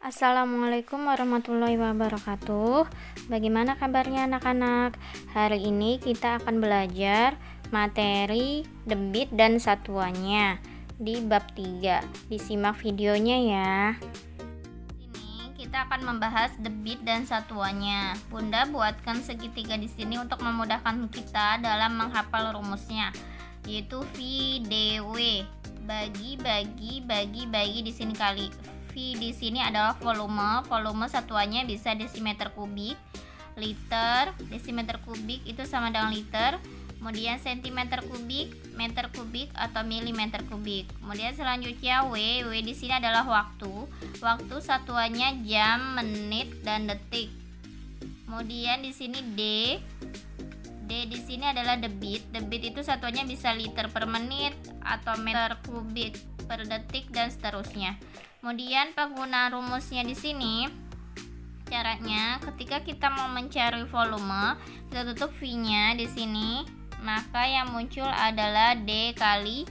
Assalamualaikum warahmatullahi wabarakatuh. Bagaimana kabarnya anak-anak? Hari ini kita akan belajar materi debit dan satuannya di bab 3. Disimak videonya ya. Ini kita akan membahas debit dan satuannya. Bunda buatkan segitiga di sini untuk memudahkan kita dalam menghafal rumusnya, yaitu V dW. Bagi di sini kali. V di sini adalah volume satuannya bisa desimeter kubik, liter, desimeter kubik itu sama dengan liter, kemudian sentimeter kubik, meter kubik atau milimeter kubik. Kemudian selanjutnya W di sini adalah waktu satuannya jam, menit dan detik. Kemudian di sini D di sini adalah debit itu satuannya bisa liter per menit atau meter kubik per detik dan seterusnya. Kemudian penggunaan rumusnya di sini, caranya ketika kita mau mencari volume, kita tutup V-nya di sini, maka yang muncul adalah D kali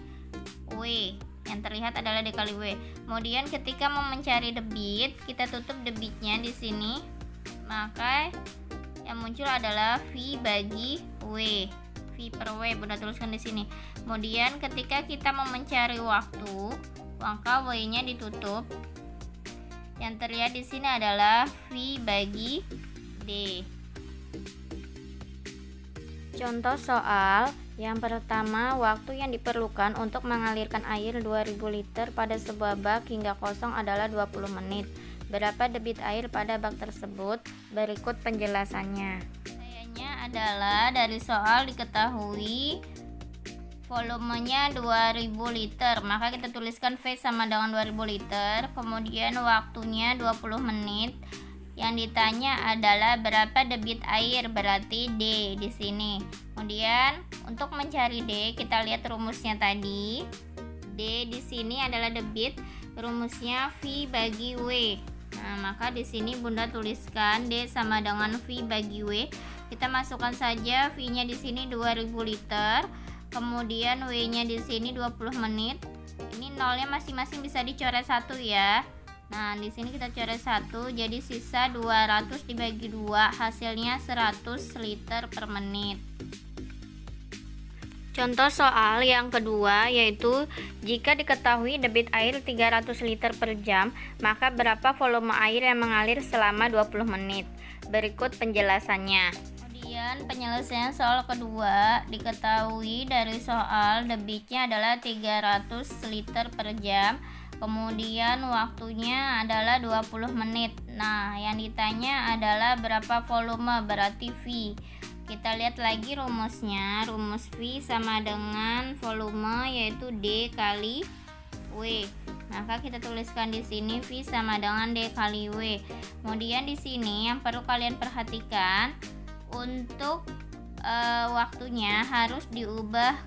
W. Yang terlihat adalah D kali W. Kemudian ketika mau mencari debit, kita tutup debitnya di sini, maka yang muncul adalah V bagi W. V per W Bunda tuliskan di sini. Kemudian ketika kita mau mencari waktu, maka W-nya ditutup. Yang terlihat di sini adalah V bagi D. Contoh soal yang pertama, waktu yang diperlukan untuk mengalirkan air 2000 liter pada sebuah bak hingga kosong adalah 20 menit. Berapa debit air pada bak tersebut? Berikut penjelasannya. Kayaknya adalah dari soal diketahui volumenya 2000 liter, maka kita tuliskan V sama dengan 2000 liter, kemudian waktunya 20 menit. Yang ditanya adalah berapa debit air, berarti D di sini. Kemudian untuk mencari D, kita lihat rumusnya tadi. D di sini adalah debit, rumusnya V bagi W. Nah, maka di sini Bunda tuliskan D sama dengan V bagi W. Kita masukkan saja V-nya di sini 2000 liter. Kemudian W-nya di sini 20 menit. Ini nolnya masing-masing bisa dicoret 1 ya. Nah, di sini kita coret 1, jadi sisa 200 dibagi 2, hasilnya 100 liter per menit. Contoh soal yang kedua yaitu jika diketahui debit air 300 liter per jam, maka berapa volume air yang mengalir selama 20 menit? Berikut penjelasannya. Kemudian penyelesaian soal kedua, diketahui dari soal debitnya adalah 300 liter per jam, kemudian waktunya adalah 20 menit. Nah, yang ditanya adalah berapa volume, berarti V. Kita lihat lagi rumusnya. Rumus V sama dengan volume yaitu D kali W. Maka kita tuliskan di sini V sama dengan D kali W. Kemudian di sini yang perlu kalian perhatikan, untuk waktunya harus diubah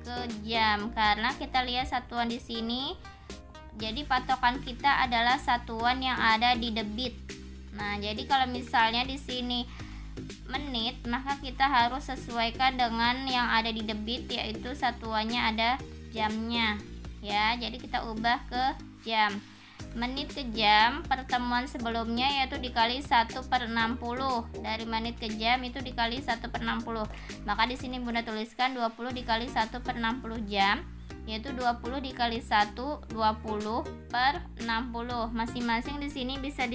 ke jam karena kita lihat satuan di sini. Jadi patokan kita adalah satuan yang ada di debit. Nah, jadi kalau misalnya di sini menit, maka kita harus sesuaikan dengan yang ada di debit, yaitu satuannya ada jamnya. Ya, jadi kita ubah ke jam. Menit ke jam, pertemuan sebelumnya yaitu dikali 1/60. Dari menit ke jam itu dikali 1/60. Maka di sini Bunda tuliskan 20 dikali 1/60 jam, yaitu 20 dikali 1, 20/60. Masing-masing di sini bisa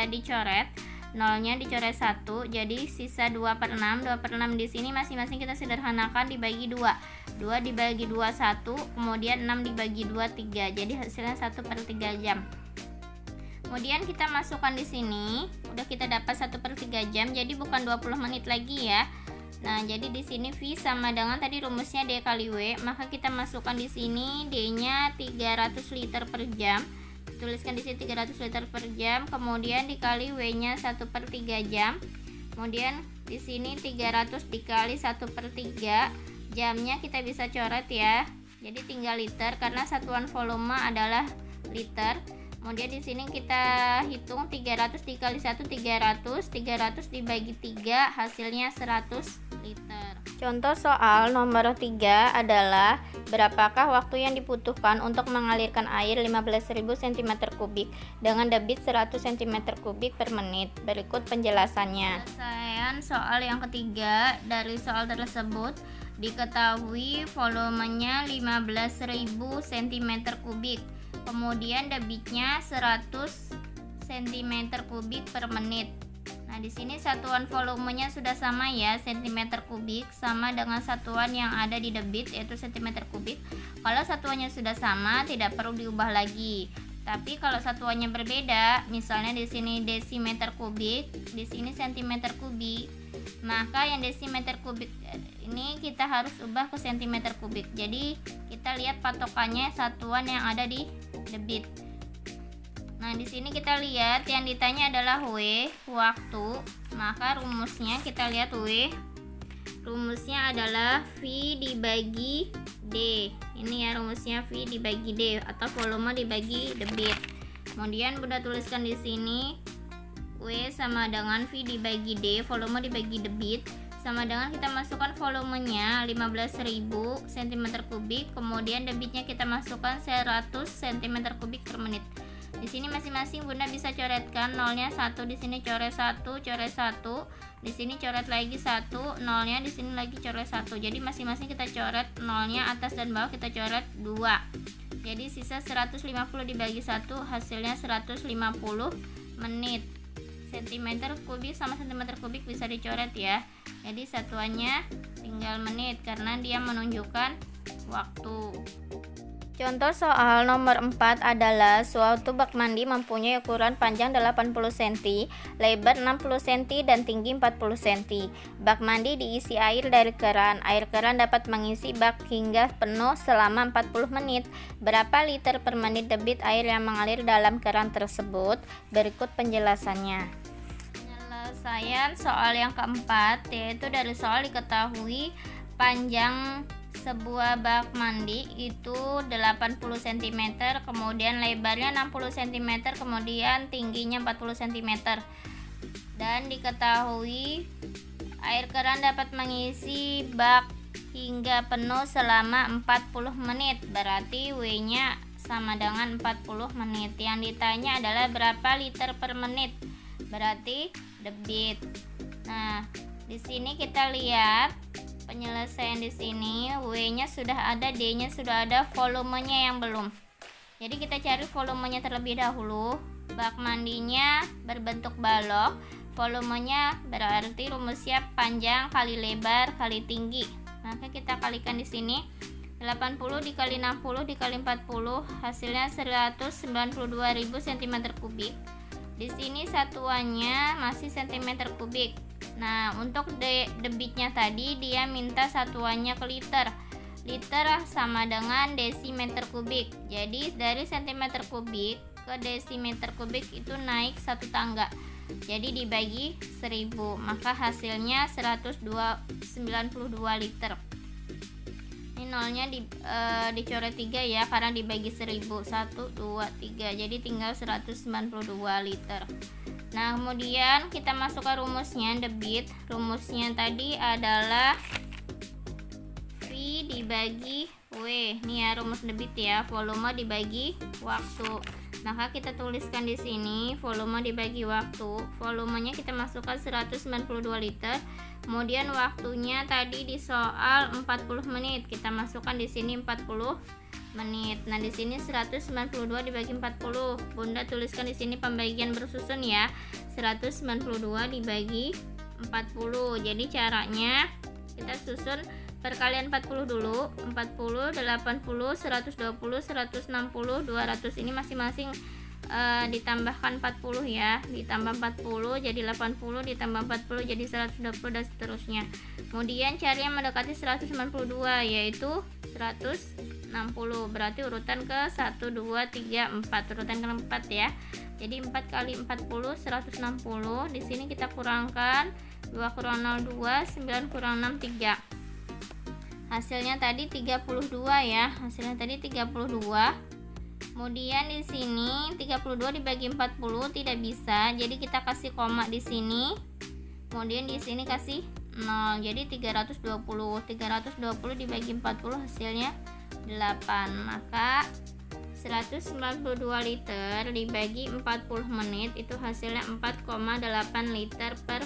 dicoret. Nolnya dicoret 1, jadi sisa 2/6. 2/6 di sini masing-masing kita sederhanakan dibagi 2. 2 dibagi 2 1, kemudian 6 dibagi 2 3. Jadi hasilnya 1/3 jam. Kemudian kita masukkan di sini, udah kita dapat 1/3 jam, jadi bukan 20 menit lagi ya. Nah, jadi di sini V sama dengan tadi rumusnya D kali W, maka kita masukkan di sini D-nya 300 liter per jam. Tuliskan di sini 300 liter per jam, kemudian dikali W-nya 1/3 jam. Kemudian di sini 300 dikali 1/3, jamnya kita bisa coret ya. Jadi tinggal liter karena satuan volume adalah liter. Kemudian di sini kita hitung 300 dikali 1 300, 300 dibagi 3 hasilnya 100 liter. Contoh soal nomor 3 adalah berapakah waktu yang dibutuhkan untuk mengalirkan air 15.000 cm3 dengan debit 100 cm3 per menit. Berikut penjelasannya. Penyelesaian soal yang ketiga. Dari soal tersebut diketahui volumenya 15.000 cm3, kemudian debitnya 100 cm3 per menit. Nah, di sini satuan volumenya sudah sama ya, cm3 sama dengan satuan yang ada di debit yaitu cm3. Kalau satuannya sudah sama tidak perlu diubah lagi. Tapi kalau satuannya berbeda, misalnya di sini desimeter kubik, di sini cm3, maka yang desimeter kubik ini kita harus ubah ke cm3. Jadi kita lihat patokannya satuan yang ada di debit. Nah, di sini kita lihat yang ditanya adalah W, waktu. Maka rumusnya kita lihat W. Rumusnya adalah V dibagi D. Ini ya rumusnya, V dibagi D atau volume dibagi debit. Kemudian Bunda tuliskan di sini W sama dengan V dibagi D, volume dibagi debit, sama dengan kita masukkan volumenya 15.000 cm3, kemudian debitnya kita masukkan 100 cm3 per menit. Di sini masing-masing Bunda bisa coretkan nolnya 1, di sini coret 1, coret 1, di sini coret lagi 1, nolnya di sini lagi coret 1. Jadi masing-masing kita coret nolnya atas dan bawah kita coret 2. Jadi sisa 150 dibagi 1 hasilnya 150 menit. Cm3 sama cm3 bisa dicoret ya. Jadi satuannya tinggal menit karena dia menunjukkan waktu. Contoh soal nomor 4 adalah suatu bak mandi mempunyai ukuran panjang 80 cm, lebar 60 cm dan tinggi 40 cm. Bak mandi diisi air dari keran. Air keran dapat mengisi bak hingga penuh selama 40 menit. Berapa liter per menit debit air yang mengalir dalam keran tersebut? Berikut penjelasannya. Penyelesaian soal yang keempat, yaitu dari soal diketahui panjang sebuah bak mandi itu 80 cm, kemudian lebarnya 60 cm, kemudian tingginya 40 cm. Dan diketahui air keran dapat mengisi bak hingga penuh selama 40 menit. Berarti W-nya sama dengan 40 menit. Yang ditanya adalah berapa liter per menit. Berarti debit. Nah, di sini kita lihat penyelesaian di sini, W-nya sudah ada, D-nya sudah ada, volumenya yang belum. Jadi kita cari volumenya terlebih dahulu. Bak mandinya berbentuk balok, volumenya berarti rumusnya panjang kali lebar kali tinggi. Maka kita kalikan di sini 80 dikali 60 dikali 40 hasilnya 192.000 cm3. Di sini satuannya masih cm3. Nah, untuk debitnya tadi dia minta satuannya ke liter. Liter sama dengan desimeter kubik. Jadi dari cm3 ke desimeter kubik itu naik 1 tangga. Jadi dibagi 1000, maka hasilnya 192 liter. Ini nolnya dicoret 3 ya, karena dibagi 1000. 1, 2, 3. Jadi tinggal 192 liter. Nah, kemudian kita masukkan rumusnya debit. Rumusnya tadi adalah V dibagi W. Ini ya rumus debit ya, volume dibagi waktu. Maka kita tuliskan di sini volume dibagi waktu. Volumenya kita masukkan 192 liter. Kemudian waktunya tadi di soal 40 menit. Kita masukkan di sini 40 menit. Nah, di sini 192 dibagi 40. Bunda tuliskan di sini pembagian bersusun ya. 192 dibagi 40. Jadi caranya kita susun perkalian 40 dulu. 40, 80, 120, 160, 200. Ini masing-masing ditambahkan 40 ya. Ditambah 40 jadi 80, ditambah 40 jadi 120 dan seterusnya. Kemudian cari yang mendekati 192 yaitu 160. Berarti urutan ke 1 2 3 4, urutan keempat ya. Jadi 4 kali 40 160. Di sini kita kurangkan 2 kurang 0 2, 9 kurang 6 3. Hasilnya tadi 32 ya. Hasilnya tadi 32. Kemudian di sini 32 dibagi 40 tidak bisa, jadi kita kasih koma di sini. Kemudian di sini kasih 0. Jadi 320. 320 dibagi 40 hasilnya 8. Maka 192 liter dibagi 40 menit itu hasilnya 4,8 liter per